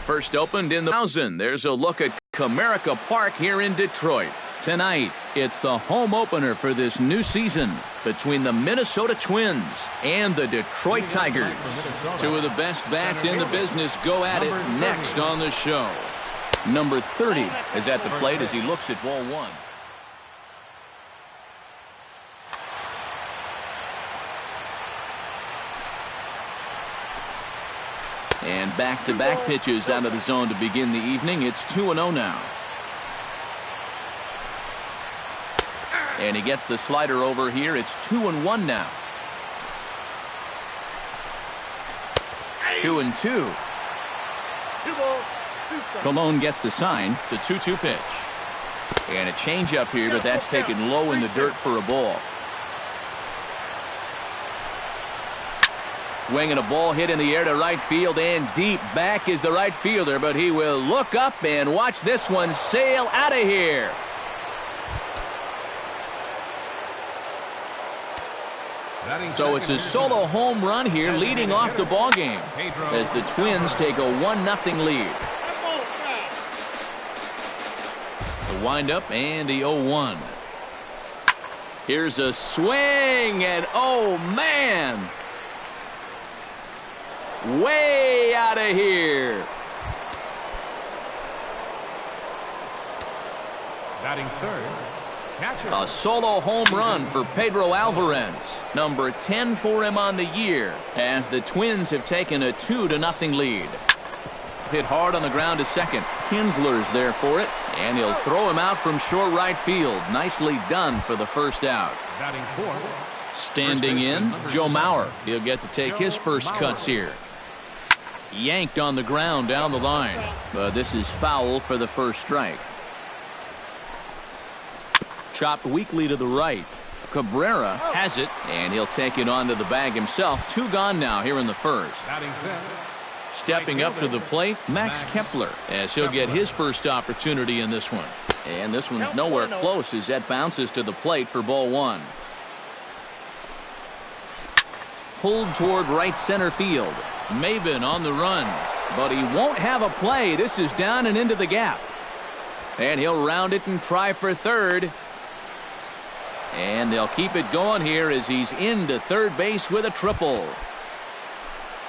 First opened in the 2000. There's a look at Comerica Park here in Detroit. Tonight, it's the home opener for this new season between the Minnesota Twins and the Detroit Tigers. Two of the best bats in the business go at it next on the show. Number 30 is at the plate as he looks at ball one. And back-to-back pitches out of the zone to begin the evening. It's 2-0 now. And he gets the slider over here. It's 2-1 now. 2-2. Colon gets the sign. The 2-2 pitch. And a changeup here, but that's taken low in the dirt for a ball. Swinging a ball hit in the air to right field and deep. Back is the right fielder, but he will look up and watch this one sail out of here. So it's a solo home run here leading off the ball game as the Twins take a 1-0 lead. The windup and the 0-1. Here's a swing and oh man! Way out of here. Batting third. A solo home run for Pedro Alvarez. Number 10 for him on the year as the Twins have taken a 2-0 lead. Hit hard on the ground to second. Kinsler's there for it, and he'll throw him out from short right field. Nicely done for the first out. Batting fourth. Standing in, Joe Mauer. He'll get to take his first cuts here. Yanked on the ground down the line, but this is foul for the first strike. Chopped weakly to the right. Cabrera has it, and he'll take it onto the bag himself. 2 gone now here in the first. Stepping up to the plate, Max Kepler, as he'll get his first opportunity in this one. And this one's nowhere close as that bounces to the plate for ball one. Pulled toward right center field. Maben on the run, but he won't have a play. This is down and into the gap. And he'll round it and try for third. And they'll keep it going here as he's into third base with a triple.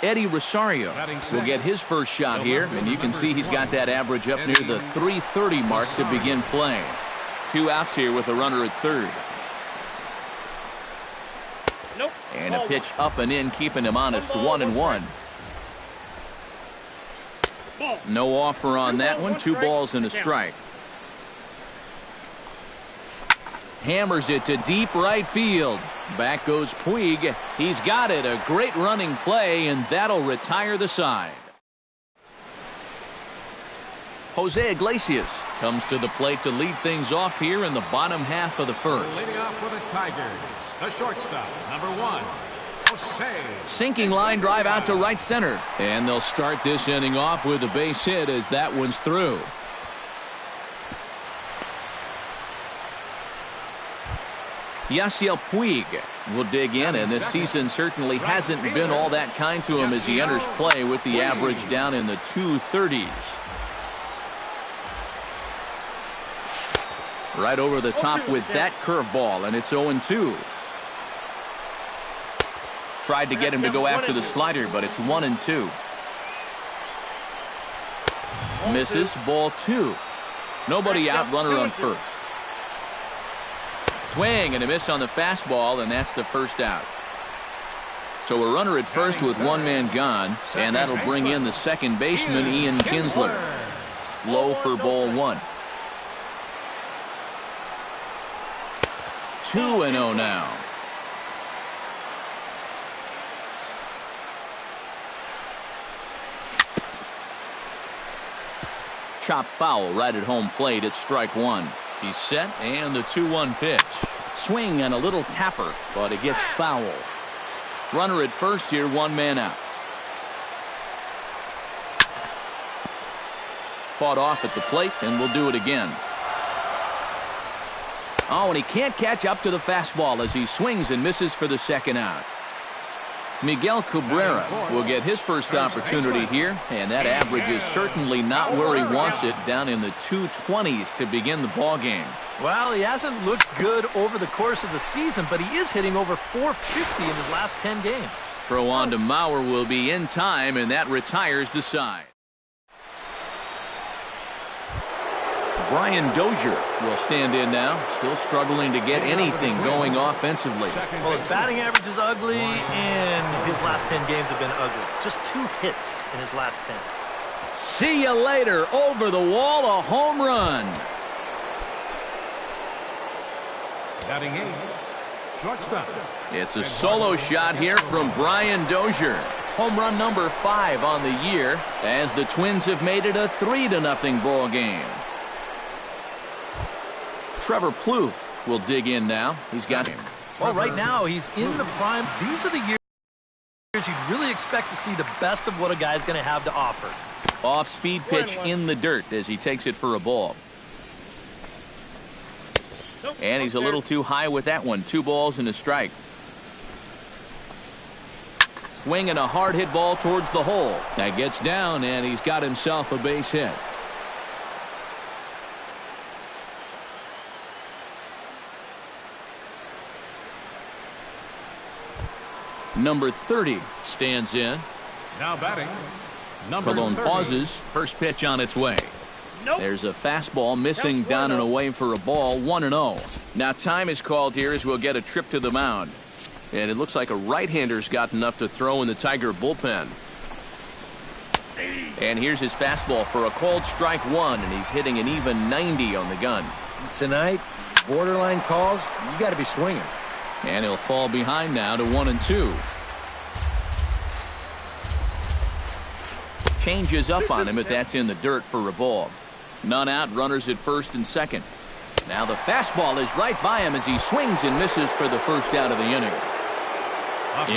Eddie Rosario will get his first shot here, and you can see he's got that average up near the 330 mark to begin play. 2 outs here with a runner at third. And a pitch up and in, keeping him honest. 1-1. No offer on that one. 2 balls and a strike. Hammers it to deep right field. Back goes Puig. He's got it. A great running play, and that'll retire the side. Jose Iglesias comes to the plate to lead things off here in the bottom half of the first. Leading off for the Tigers, the shortstop, number 1, Jose. Sinking line drive out to right center. And they'll start this inning off with a base hit as that one's through. Yasiel Puig will dig in, and this season certainly hasn't been all that kind to him as he enters play with the average down in the 230s. Right over the top with that curveball, and it's 0-2. Tried to get him to go after the slider, but it's 1-2. Misses, ball 2. Nobody out, runner on first. Swing and a miss on the fastball, and that's the first out. So a runner at first with 1 man gone, and that'll bring in the second baseman, Ian Kinsler. Low for ball 1. 2-0 now. Chop foul right at home plate. It's strike 1. He's set, and the 2-1 pitch. Swing and a little tapper, but it gets foul. Runner at first here, 1 man out. Fought off at the plate, and will do it again. Oh, and he can't catch up to the fastball as he swings and misses for the second out. Miguel Cabrera will get his first opportunity here, and that average is certainly not where he wants it, down in the 220s to begin the ball game. Well, he hasn't looked good over the course of the season, but he is hitting over 450 in his last 10 games. Throw on to Mauer will be in time, and that retires the side. Brian Dozier will stand in now, still struggling to get anything going offensively. Well, his batting average is ugly, and his last 10 games have been ugly. Just 2 hits in his last 10. See you later. Over the wall, a home run. Batting 8, shortstop. It's a solo shot here from Brian Dozier. Home run number 5 on the year, as the Twins have made it a 3-0 ball game. Trevor Plouffe will dig in now. He's got him. Well, right now he's in the prime. These are the years you'd really expect to see the best of what a guy's going to have to offer. Off-speed pitch in the dirt as he takes it for a ball. And he's a little too high with that one. 2 balls and a strike. Swinging a hard hit ball towards the hole. That gets down, and he's got himself a base hit. Number 30 stands in. Now batting, number Colon 30. pauses. First pitch on its way. Nope. There's a fastball missing down and away for a ball. 1-0. Now time is called here as we'll get a trip to the mound. And it looks like a right-hander's gotten up to throw in the Tiger bullpen. And here's his fastball for a called strike 1, and he's hitting an even 90 on the gun. Tonight, borderline calls, you got to be swinging. And he'll fall behind now to 1-2. Changes up on him, but that's in the dirt for a ball. None out, runners at first and second. Now the fastball is right by him as he swings and misses for the first out of the inning.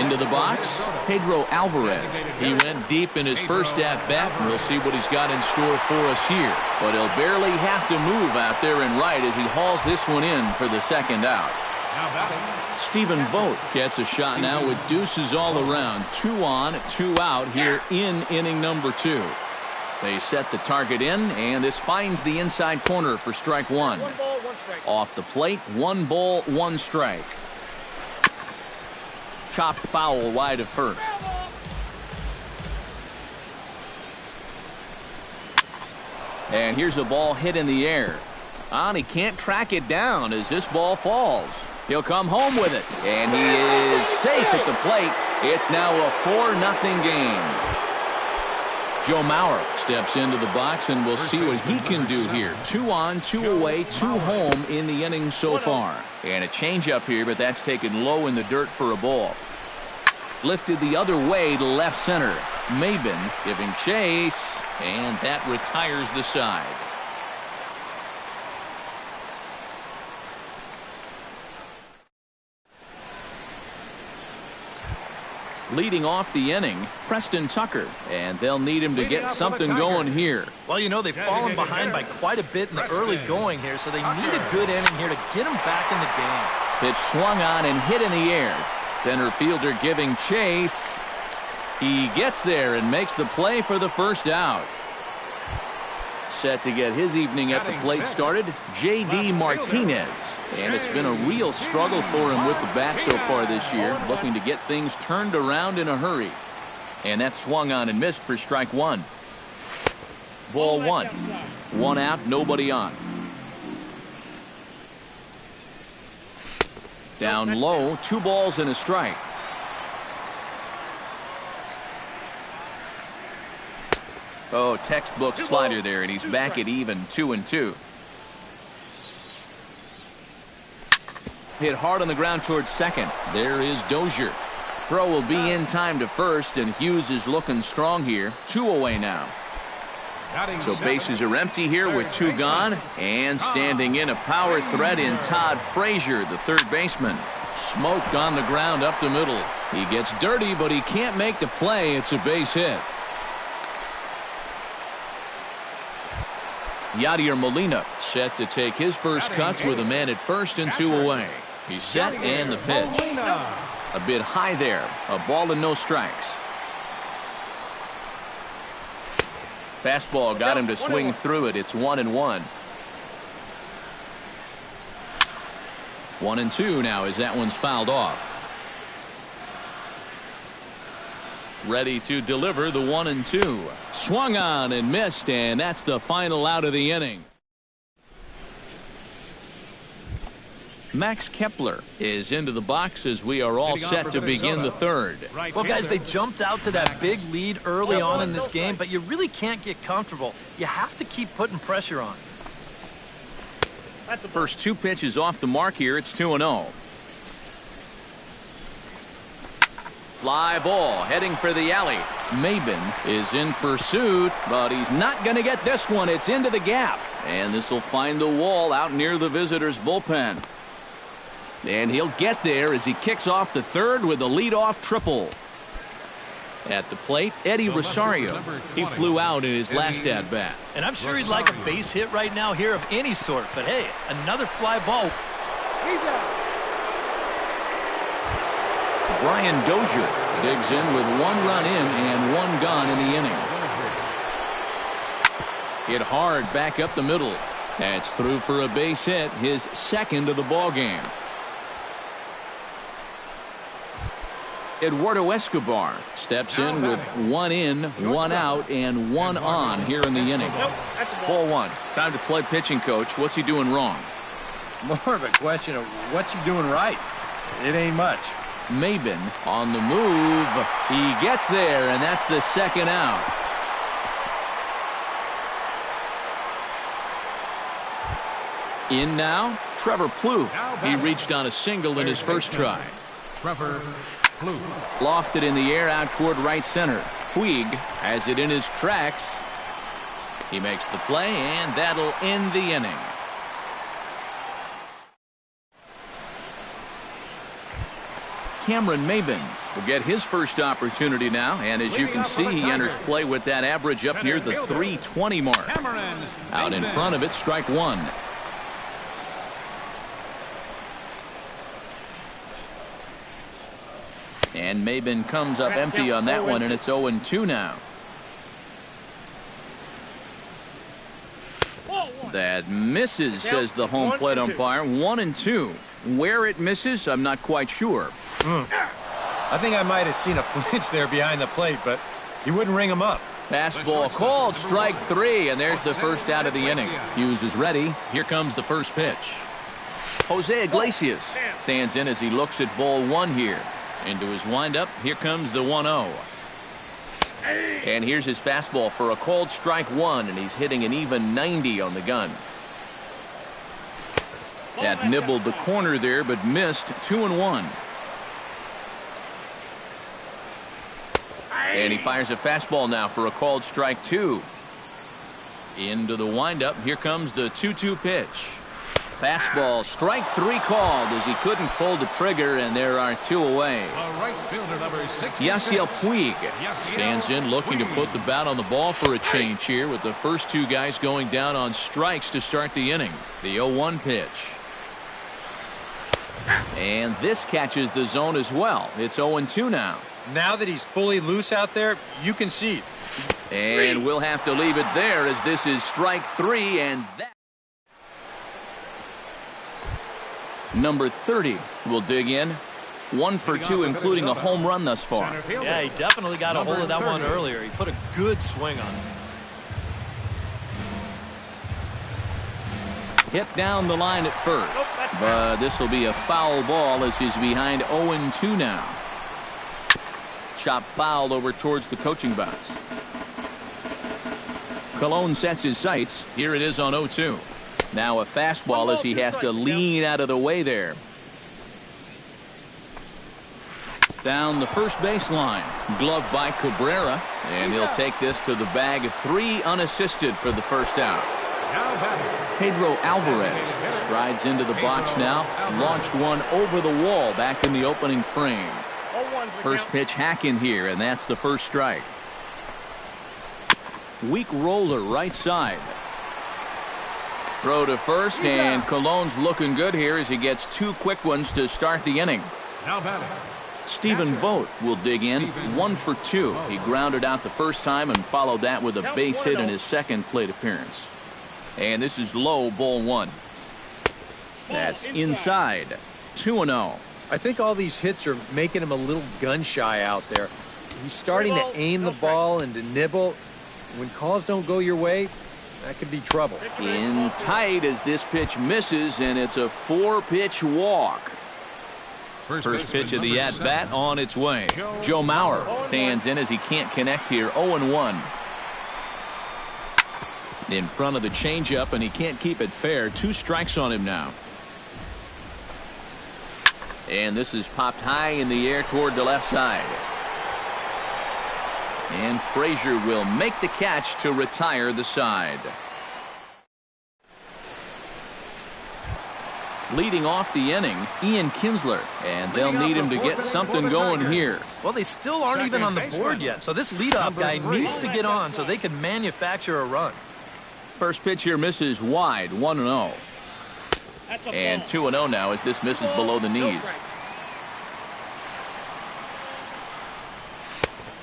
Into the box, Pedro Alvarez. He went deep in his first at-bat, and we'll see what he's got in store for us here. But he'll barely have to move out there and right as he hauls this one in for the second out. Stephen Vogt gets a shot now with deuces all around. 2 on, 2 out here in inning number 2. They set the target in, and this finds the inside corner for strike 1. 1 ball, 1 strike. Off the plate, 1 ball, 1 strike. Chopped foul wide of first. And here's a ball hit in the air. And he can't track it down as this ball falls. He'll come home with it, and he is safe at the plate. It's now a 4-0 game. Joe Mauer steps into the box, and we'll see what he can do here. 2 on, 2 away, 2 home in the inning so far. And a changeup here, but that's taken low in the dirt for a ball. Lifted the other way to left center. Maben giving chase, and that retires the side. Leading off the inning, Preston Tucker, and they'll need him to get something going here. Well, you know, they've fallen behind by quite a bit in the early going here, so they need a good inning here to get them back in the game. Pitch swung on and hit in the air. Center fielder giving chase. He gets there and makes the play for the first out. Set to get his evening at the plate started, J.D. Martinez. And it's been a real struggle for him with the bat so far this year, looking to get things turned around in a hurry. And that swung on and missed for strike 1. Ball 1. 1 out, nobody on. Down low, 2 balls and a strike. Oh, textbook slider there, and he's back at even 2-2. Hit hard on the ground towards second. There is Dozier. Throw will be in time to first, and Hughes is looking strong here. 2 away now. So bases are empty here with 2 gone, and standing in a power threat in Todd Frazier, the third baseman. Smoked on the ground up the middle. He gets dirty, but he can't make the play. It's a base hit. Yadier Molina set to take his first cuts with a man at first and 2 away. He's set and the pitch. A bit high there. A ball and no strikes. Fastball got him to swing through it. It's 1-1. 1-2 now as that one's fouled off. Ready to deliver the 1-2. Swung on and missed, and that's the final out of the inning. Max Kepler is into the box as we are all set to begin the third. Well, guys, they jumped out to that big lead early on in this game, but you really can't get comfortable. You have to keep putting pressure on. First two pitches off the mark here. It's 2-0. Fly ball heading for the alley. Maben is in pursuit, but he's not going to get this one. It's into the gap, and this will find the wall out near the visitors' bullpen. And he'll get there as he kicks off the third with a leadoff triple. At the plate, Eddie Rosario. He flew out in his last at-bat. And I'm sure he'd like a base hit right now here of any sort. But, hey, another fly ball. He's out. Brian Dozier digs in with 1 run in and 1 gone in the inning. Hit hard back up the middle. That's through for a base hit, his second of the ball game. Eduardo Escobar steps in with 1 in, 1 out, and 1 on here in the inning. Ball 1. Time to play pitching coach. What's he doing wrong? It's more of a question of what's he doing right. It ain't much. Maben on the move. He gets there, and that's the second out. In now, Trevor Plouffe. He reached on a single in his first try. Trevor Plouffe. Lofted in the air out toward right center. Puig has it in his tracks. He makes the play, and that'll end the inning. Cameron Maben will get his first opportunity now, and as you can see, he enters play with that average up near the 320 mark. Out in front of it, strike 1. And Maben comes up empty on that one, and it's 0-2 now. That misses, says the home plate umpire. 1-2. Where it misses, I'm not quite sure. I think I might have seen a flinch there behind the plate, but he wouldn't ring him up. Fastball called, strike 3, and there's the first out of the inning. Hughes is ready. Here comes the first pitch. Jose Iglesias stands in as he looks at ball 1 here. Into his windup, here comes the 1-0. And here's his fastball for a called strike 1, and he's hitting an even 90 on the gun. That nibbled the corner there, but missed. 2-1. And he fires a fastball now for a called strike 2. Into the windup, here comes the 2-2 pitch. Fastball, strike 3 called as he couldn't pull the trigger, and there are 2 away. Yasiel Puig stands in looking to put the bat on the ball for a change here, with the first 2 guys going down on strikes to start the inning. The 0-1 pitch. And this catches the zone as well. It's 0-2 now. Now that he's fully loose out there, you can see. And we'll have to leave it there as this is strike 3, and that. Number 30 will dig in. 1 for 2, including a home run thus far. Yeah, he definitely got a hold of that one earlier. He put a good swing on it. Hit down the line at first, but this will be a foul ball as he's behind 0-2 now. Chop foul over towards the coaching box. Colon sets his sights. Here it is on 0-2. Now a fastball as he has to lean out of the way there. Down the first baseline. Glove by Cabrera, and he'll take this to the bag. 3 unassisted for the first out. Pedro Alvarez strides into the box now. Launched one over the wall back in the opening frame. First pitch hack in here, and that's the first strike. Weak roller right side. Throw to first, and Colon's looking good here as he gets 2 quick ones to start the inning. Now batting, Stephen Vogt will dig in, 1 for 2. He grounded out the first time and followed that with a base hit in his second plate appearance. And this is low, ball 1. That's inside. 2-0. I think all these hits are making him a little gun-shy out there. He's starting to aim the ball and to nibble. When calls don't go your way, that could be trouble. In tight as this pitch misses, and it's a 4-pitch walk. First pitch of the at-bat on its way. Joe Mauer stands in as he can't connect here. 0-1. In front of the changeup, and he can't keep it fair. 2 strikes on him now. And this is popped high in the air toward the left side. And Frazier will make the catch to retire the side. Leading off the inning, Ian Kinsler, and they'll need him to get something going here. Well, they still aren't even on the board yet, so this leadoff guy needs to get on so they can manufacture a run. First pitch here misses wide, 1-0. And 2-0 now as this misses below the knees.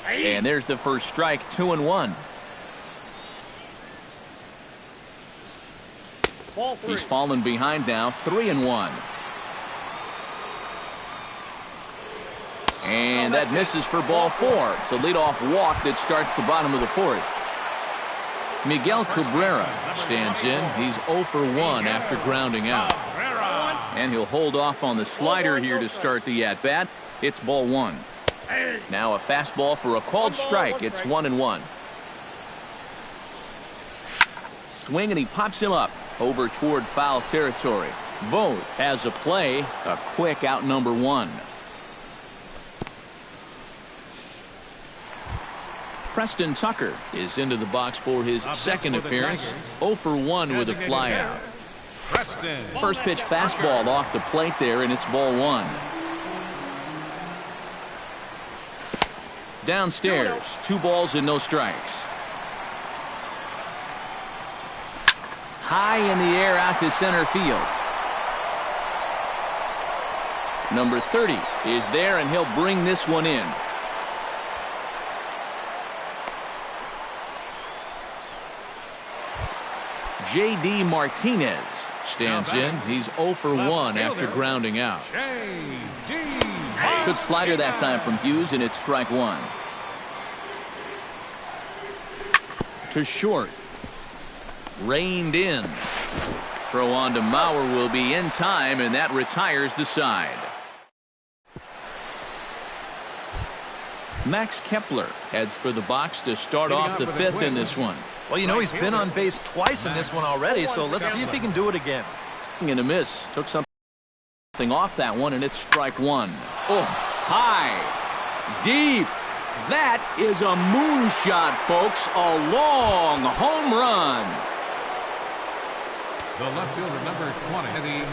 And there's the first strike, 2-1. He's fallen behind now, 3-1. And that misses for ball 4. It's a leadoff walk that starts the bottom of the 4th. Miguel Cabrera stands in. He's 0 for 1 after grounding out. And he'll hold off on the slider here to start the at-bat. It's ball 1. Now a fastball for a called strike. It's 1-1. Swing, and he pops him up over toward foul territory. Vogt has a play. A quick out, number 1. Preston Tucker is into the box for his second appearance. 0 for 1 with a flyout. First pitch fastball off the plate there, and it's ball 1. Downstairs, 2 balls and no strikes. High in the air out to center field. Number 30 is there, and he'll bring this one in. J.D. Martinez stands in. He's 0 for 1 after grounding out. Good slider that time from Hughes, and it's strike 1. To short. Reined in. Throw on to Mauer will be in time, and that retires the side. Max Kepler heads for the box to start off the 5th in this one. Well, you know, he's been on base twice in this one already, so let's see if he can do it again. And a miss. Took something off that one, and it's strike 1. Oh, high. Deep. That is a moonshot, folks. A long home run. The left fielder, number 20.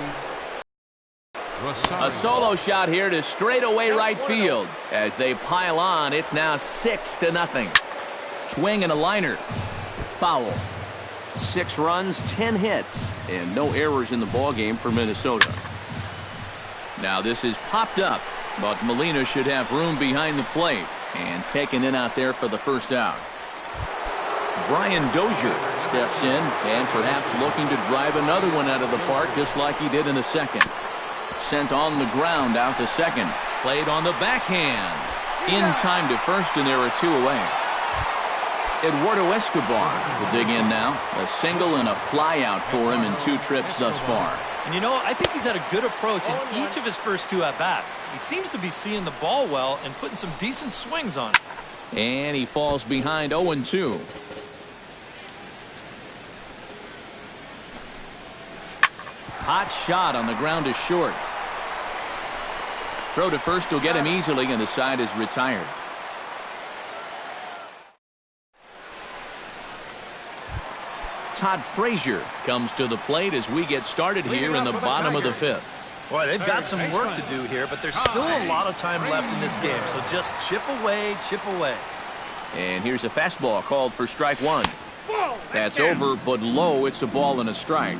A solo shot here to straightaway right field. As they pile on, it's now 6-0. Swing and a liner. Foul. 6 runs, 10 hits, and no errors in the ballgame for Minnesota. Now this is popped up, but Molina should have room behind the plate, and taken in out there for the first out. Brian Dozier steps in, and perhaps looking to drive another one out of the park just like he did in the second. Sent on the ground out to second. Played on the backhand. In time to first, and there are 2 away. Eduardo Escobar will dig in now. A single and a fly out for him in 2 trips thus far. And you know, I think he's had a good approach in each of his first 2 at-bats. He seems to be seeing the ball well and putting some decent swings on it. And he falls behind 0-2. Hot shot on the ground to short. Throw to first will get him easily, and the side is retired. Todd Frazier comes to the plate as we get started here in the bottom of the 5th. Boy, they've got some work to do here, but there's still a lot of time left in this game, so just chip away, chip away. And here's a fastball called for strike 1. That's over, but low. It's a ball and a strike.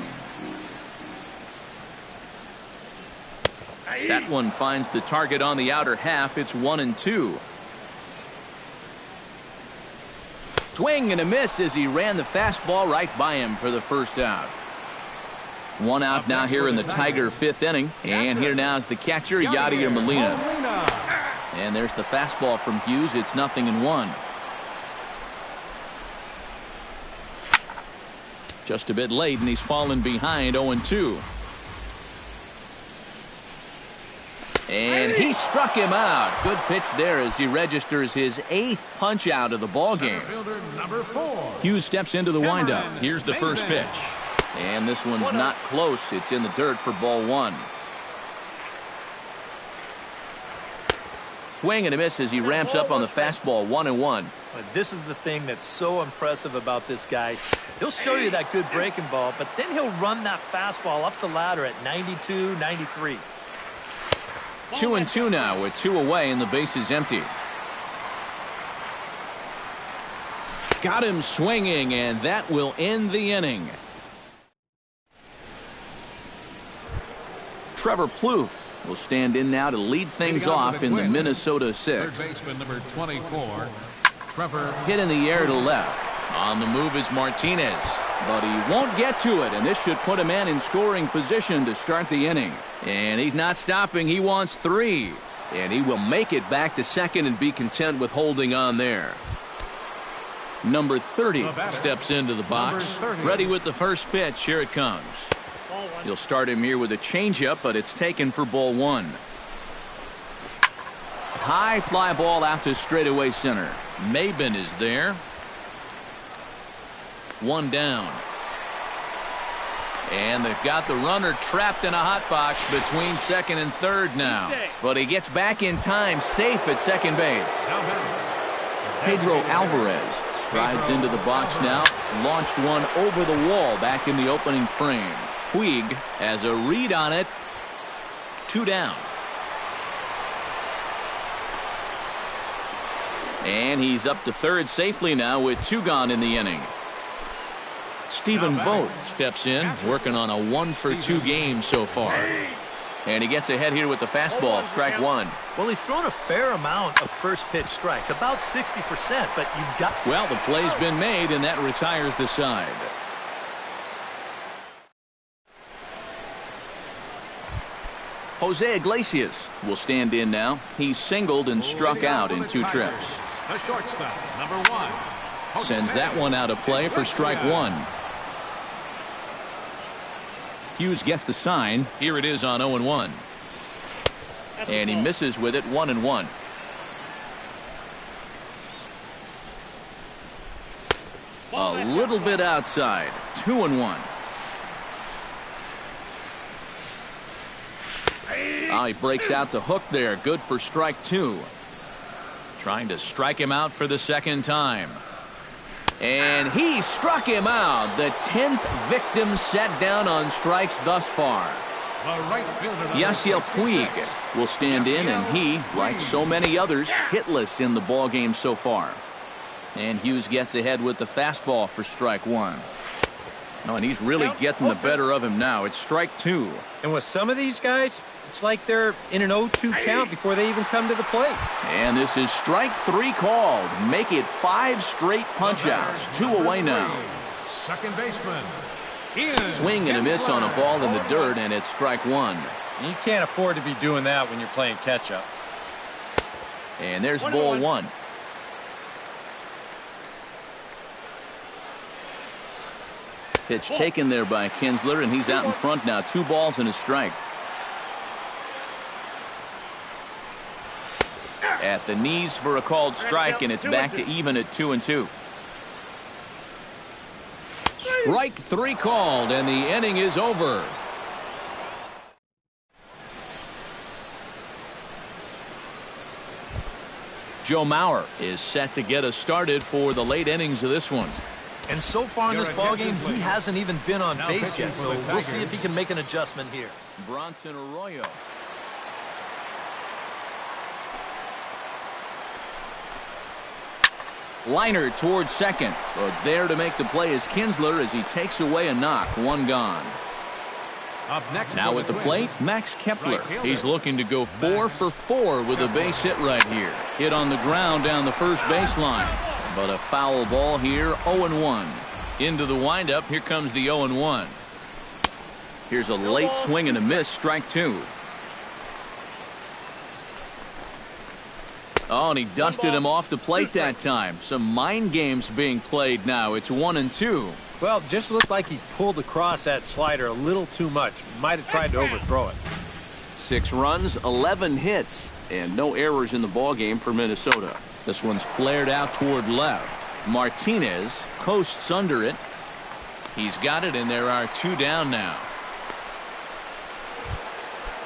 That one finds the target on the outer half. It's 1-2. Swing and a miss as he ran the fastball right by him for the first out. One out now here in the Tiger fifth inning. And here now is the catcher, Yadier Molina. And there's the fastball from Hughes. It's 0-1. Just a bit late, and he's fallen behind 0-2. And he struck him out. Good pitch there as he registers his 8th punch out of the ballgame. Hughes steps into the windup. Here's the first pitch. And this one's not close. It's in the dirt for ball 1. Swing and a miss as he ramps up on the fastball. 1-1. But this is the thing that's so impressive about this guy. He'll show you that good breaking ball, but then he'll run that fastball up the ladder at 92, 93. 2-2 now with 2 away and the base is empty. Got him swinging, and that will end the inning. Trevor Plouffe will stand in now to lead things off in the Minnesota 6th. Third baseman number 24, Trevor. Hit in the air to left. On the move is Martinez, but he won't get to it, and this should put a man in scoring position to start the inning. And he's not stopping. He wants 3, and he will make it back to second and be content with holding on there. Number 30 steps into the box, ready with the first pitch. Here it comes. You'll start him here with a changeup, but it's taken for ball 1. High fly ball out to straightaway center. Maben is there. 1 down. And they've got the runner trapped in a hot box between second and third now. But he gets back in time, safe at second base. Pedro Alvarez strides into the box now. Launched one over the wall back in the opening frame. Puig has a read on it. 2 down. And he's up to third safely now with 2 gone in the inning. Stephen Vogt steps in, working on a 1-for-2 game so far. And he gets ahead here with the fastball, strike 1. Well, he's thrown a fair amount of first pitch strikes, about 60%, but you've got... Well, the play's been made, and that retires the side. Jose Iglesias will stand in now. He's singled and struck out in 2 trips. The shortstop, number 1. Sends that one out of play for strike 1. Hughes gets the sign. Here it is on 0-1. And he misses with it. 1-1. A little bit outside. 2-1. Oh, he breaks out the hook there. Good for strike 2. Trying to strike him out for the second time. And he struck him out. The 10th victim set down on strikes thus far. Yasiel Puig will stand in, and he, like so many others, hitless in the ballgame so far. And Hughes gets ahead with the fastball for strike 1. Oh, and he's really getting the better of him now. It's strike 2. And with some of these guys, it's like they're in an 0-2 count before they even come to the plate. And this is strike 3 called. Make it 5 straight punch-outs. 2 away now. Second baseman. Swing and a miss on a ball in the dirt, and it's strike 1. You can't afford to be doing that when you're playing catch-up. And there's ball 1. Pitch taken there by Kinsler, and he's out in front now. 2 balls and a strike. At the knees for a called strike, and it's back to even at 2-2. Strike 3 called, and the inning is over. Joe Mauer is set to get us started for the late innings of this one. And so far in this ballgame, he hasn't even been on base yet, so we'll see if he can make an adjustment here. Bronson Arroyo. Liner towards second, but there to make the play is Kinsler as he takes away a knock. 1 gone. Up next Now for at the Twins, plate, Max Kepler. right fielder, He's looking to go 4 Max for 4 with a base hit right here. Hit on the ground down the first baseline. But a foul ball here, 0-1. Into the windup, here comes the 0-1. Here's a late swing and a miss, strike 2. Oh, and he dusted him off the plate that time. Some mind games being played now. It's 1-2. Well, just looked like he pulled across that slider a little too much. Might have tried to overthrow it. 6 runs, 11 hits, and no errors in the ballgame for Minnesota. This one's flared out toward left. Martinez coasts under it. He's got it, and there are 2 down now.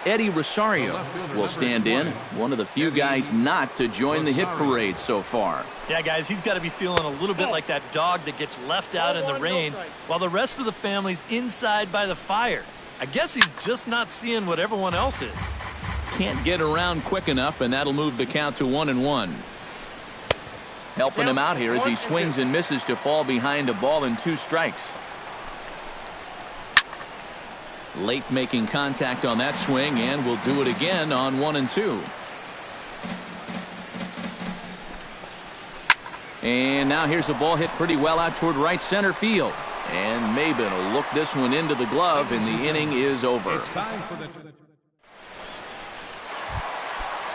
Eddie Rosario will stand in, one of the few guys not to join the hit parade so far. Yeah, guys, he's got to be feeling a little bit like that dog that gets left out in the rain while the rest of the family's inside by the fire. I guess he's just not seeing what everyone else is. Can't get around quick enough, and that'll move the count to 1-1. Helping him out here as he swings and misses to fall behind a ball and 2 strikes. Late making contact on that swing, and will do it again on 1-2. And now here's a ball hit pretty well out toward right center field. And Maben will look this one into the glove, and the inning is over. It's time for the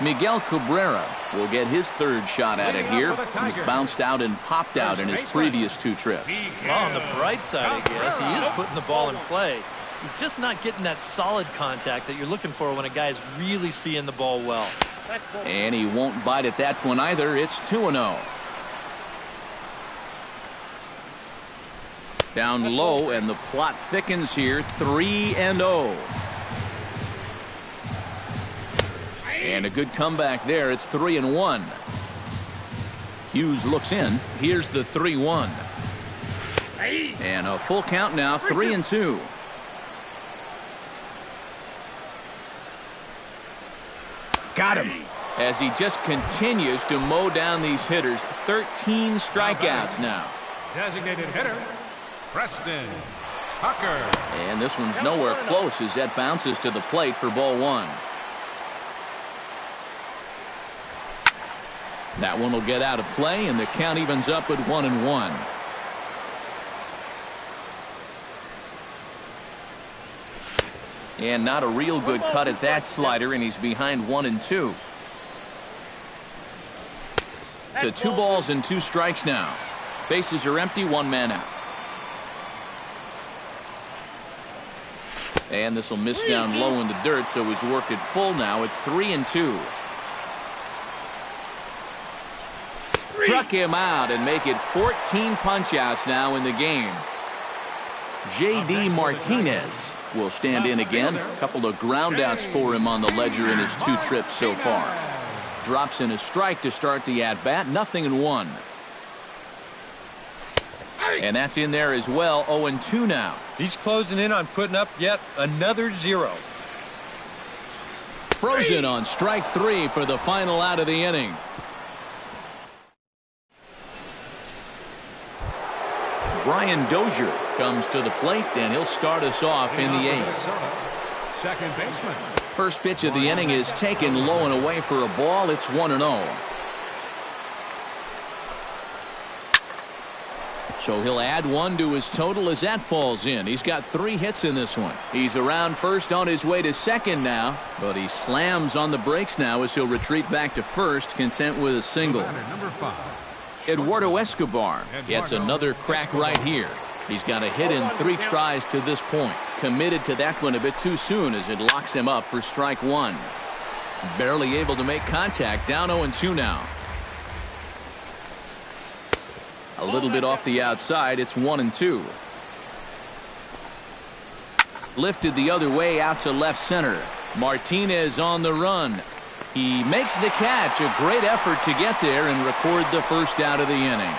Miguel Cabrera will get his 3rd shot at it here. He's bounced out and popped out in his previous 2 trips. Well, on the bright side, I guess, he is putting the ball in play. He's just not getting that solid contact that you're looking for when a guy's really seeing the ball well. And he won't bite at that one either. It's 2-0. Down low, and the plot thickens here. 3-0. And a good comeback there. It's 3-1. Hughes looks in. Here's the 3-1. And a full count now, 3-2. Got him. As he just continues to mow down these hitters. 13 strikeouts now. designated hitter, Preston Tucker. And this one's nowhere close as that bounces to the plate for ball 1. That one will get out of play, and the count evens up at 1-1. And not a real good cut at that slider, and he's behind 1-2. To 2 balls and 2 strikes now. Bases are empty, 1 man out. And this will miss down low in the dirt, so he's worked it full now at 3-2. Struck him out and make it 14 punch-outs now in the game. J.D. Martinez will stand in again. A couple of groundouts for him on the ledger in his 2 trips so far. Drops in a strike to start the at-bat. 0-1. And that's in there as well. 0-2 now. He's closing in on putting up yet another 0. Frozen on strike 3 for the final out of the inning. Brian Dozier comes to the plate, and he'll start us off in the 8th. Second baseman. First pitch of the inning is taken low and away for a ball. It's 1-0. So he'll add 1 to his total as that falls in. He's got 3 hits in this one. He's around first on his way to second now, but he slams on the brakes now as he'll retreat back to first, content with a single. Number 5. Eduardo Escobar gets another crack right here. He's got a hit in 3 tries to this point. Committed to that one a bit too soon as it locks him up for strike 1. Barely able to make contact. Down 0-2 now. A little bit off the outside. It's 1-2. Lifted the other way out to left center. Martinez on the run. He makes the catch. A great effort to get there and record the first out of the inning.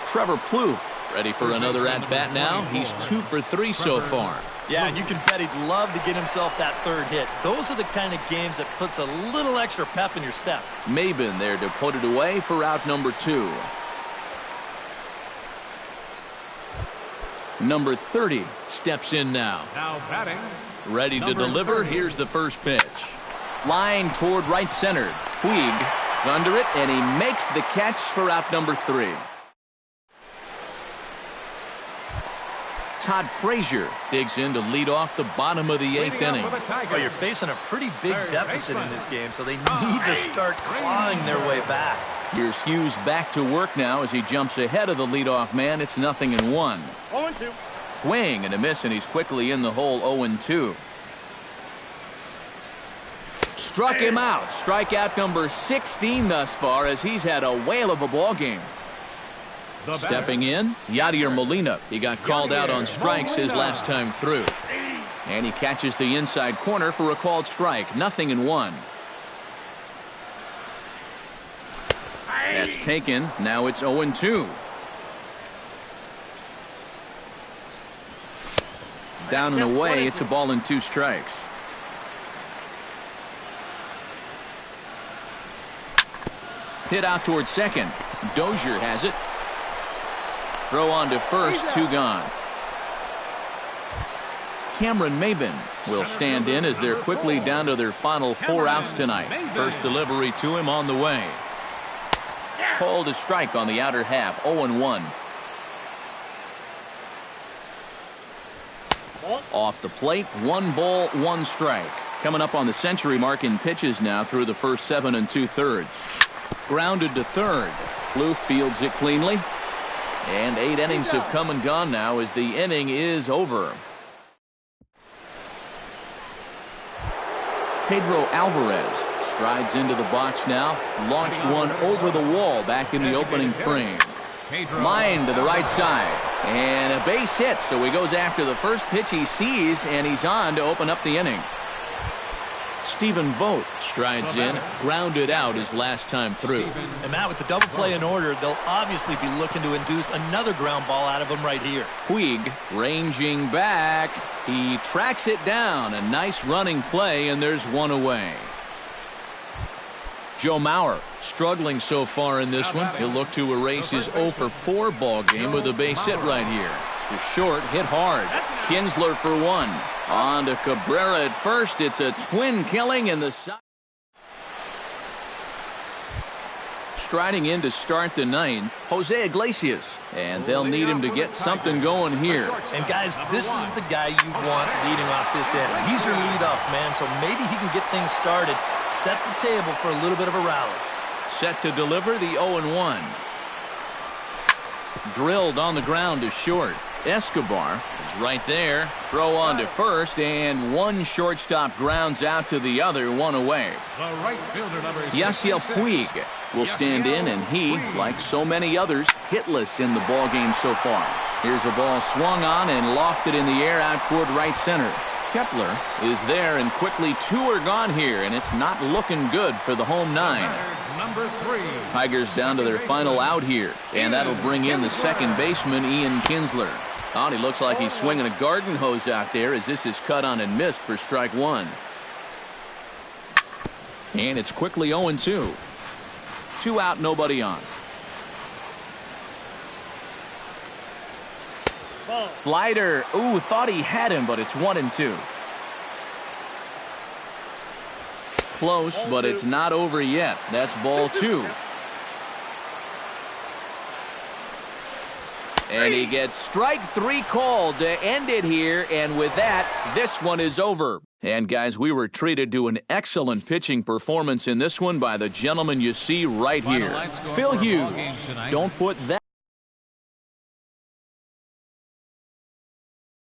Trevor Plouffe ready for another at-bat now. He's 2 for 3 so far. Yeah, and you can bet he'd love to get himself that 3rd hit. Those are the kind of games that puts a little extra pep in your step. Maben there to put it away for out number 2. Number 30 steps in now. Now batting. Ready to Number deliver. 30. Here's the first pitch. Line toward right center. Puig is under it, and he makes the catch for out number 3. Todd Frazier digs in to lead off the bottom of the 8th Leading up inning. for the Tigers. Well, you're facing a pretty big Third deficit baseman. in this game, so they need to start clawing their way back. Here's Hughes back to work now as he jumps ahead of the leadoff man. It's 0-1. 0-2. Swing and a miss, and he's quickly in the hole. 0-2. Struck him out. Strikeout number 16 thus far, as he's had a whale of a ball game. The batter. Stepping in, Yadier Molina. He got called out on strikes his last time through. And he catches the inside corner for a called strike. 0-1. That's taken. Now it's 0-2. Down and away, it's a ball and 2 strikes. Hit out towards second. Dozier has it. Throw on to first, 2 gone. Cameron Maben will stand in as they're quickly down to their final 4 outs tonight. First delivery to him on the way. Called a strike on the outer half. 0-1. Off the plate, 1 ball, 1 strike. Coming up on the century mark in pitches now through the first 7 2/3. Grounded to third. Blue fields it cleanly. And 8 innings have come and gone now as the inning is over. Pedro Alvarez strides into the box now. Launched one over the wall back in the opening frame. Line to the right side. And a base hit, so he goes after the first pitch he sees, and he's on to open up the inning. Stephen Vogt strides in, grounded out his last time through. And Matt, with the double play in order, they'll obviously be looking to induce another ground ball out of him right here. Puig ranging back. He tracks it down. A nice running play, and there's 1 away. Joe Mauer struggling so far in this one. He'll look to erase his 0-for-4 ball game with a base hit right here. The short hit hard. Kinsler for 1. On to Cabrera at first. It's a twin killing in the side. Striding in to start the 9th, Jose Iglesias. And they'll need him to get something going here. And guys, this is the guy you want leading off this inning. He's your leadoff man, so maybe he can get things started, set the table for a little bit of a rally. Set to deliver the 0-1. Drilled on the ground to short. Escobar is right there. Throw on to first, and 1 shortstop grounds out to the other. 1 away. The right fielder, number Yasiel 66. Puig will stand in, and he, like so many others, hitless in the ball game so far. Here's a ball swung on and lofted in the air out toward right center. Kepler is there, and quickly 2 are gone here, and it's not looking good for the home 9. Number 3. Tigers down to their final out here, and that'll bring in the second baseman, Ian Kinsler. Oh, he looks like he's swinging a garden hose out there as this is cut on and missed for strike 1. And it's quickly 0-2. 2 out, nobody on. Slider. Ooh, thought he had him, but it's 1-2. Close, but it's not over yet. That's ball 2. And he gets strike 3 called to end it here, and with that, this one is over. And guys, we were treated to an excellent pitching performance in this one by the gentleman you see right here. Phil Hughes. Don't put that